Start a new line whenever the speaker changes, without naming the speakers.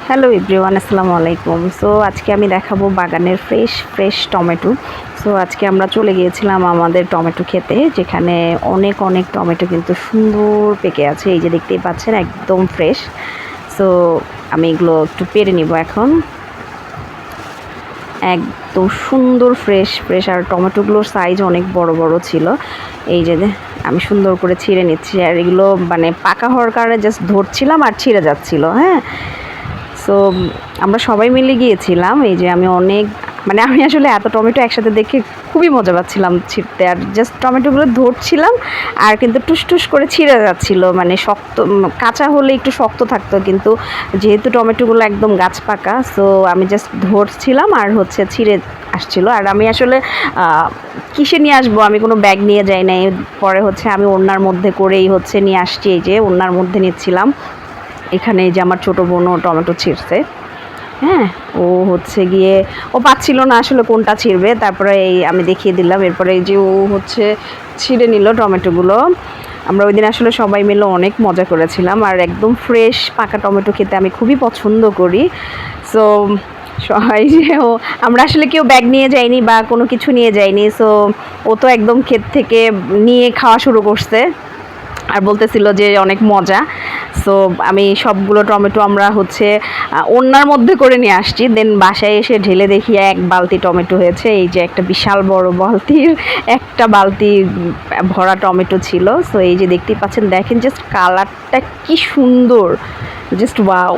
Hello everyone, আসসালামু আলাইকুম। So আজকে আমি দেখাবো বাগানের ফ্রেশ টমেটো। সো আজকে আমরা চলে গিয়েছিলাম আমাদের টমেটো খেতে, যেখানে অনেক অনেক টমেটো কিন্তু সুন্দর পেকে আছে। এই যে দেখতেই পাচ্ছেন, একদম ফ্রেশ। সো আমি এগুলো একটু পেরে নিব এখন। একদম সুন্দর ফ্রেশ আর টমেটোগুলোর সাইজ অনেক বড় বড় ছিল। এই যে আমি সুন্দর করে ছিঁড়ে নিচ্ছি, আর এগুলো মানে পাকা হওয়ার কারণে জাস্ট ধরছিলাম আর ছিঁড়ে যাচ্ছিল। হ্যাঁ, সো আমরা সবাই মিলে গিয়েছিলাম। এই যে আমি আসলে এত টমেটো একসাথে দেখে খুবই মজা পাচ্ছিলাম ছিঁড়তে, আর জাস্ট টমেটোগুলো ধরছিলাম আর কিন্তু টুস করে ছিঁড়ে যাচ্ছিল। মানে শক্ত, কাঁচা হলে একটু শক্ত থাকতো, কিন্তু যেহেতু টমেটোগুলো একদম গাছ পাকা, সো আমি জাস্ট ধরছিলাম আর ছিঁড়ে আসছিল। আর আমি আসলে কিসে নিয়ে আসবো, আমি কোনো ব্যাগ নিয়ে যাই নাই। পরে আমি ওড়নার মধ্যে করেই নিয়ে আসছি। এই যে ওড়নার মধ্যে নিচ্ছিলাম। এখানে এই যে আমার ছোটো বোনও টমেটো ছিঁড়ছে। হ্যাঁ, গিয়ে ও পাচ্ছিল না আসলে কোনটা ছিঁড়বে, তারপরে এই আমি দেখিয়ে দিলাম। এরপরে এই যে ও ছিঁড়ে নিল টমেটোগুলো। আমরা ওই দিন আসলে সবাই মিলে অনেক মজা করেছিলাম, আর একদম ফ্রেশ পাকা টমেটো খেতে আমি খুবই পছন্দ করি। সো সবাই আমরা আসলে কেউ ব্যাগ নিয়ে যাইনি বা কোনো কিছু নিয়ে যাইনি। সো ও তো একদম ক্ষেত থেকে নিয়ে খাওয়া শুরু করছে আর বলতেছিল যে অনেক মজা। সো আমি সবগুলো টমেটো আমরা ওড়নার মধ্যে করে নিয়ে আসছি। দেন বাসায় এসে ঢেলে দেখি এক বালতি টমেটো হয়েছে। এই যে একটা বিশাল বড় বালতির একটা বালতি ভরা টমেটো ছিল। সো এই যে দেখতেই পাচ্ছেন, দেখেন জাস্ট কালারটা কি সুন্দর, জাস্ট ওয়াও।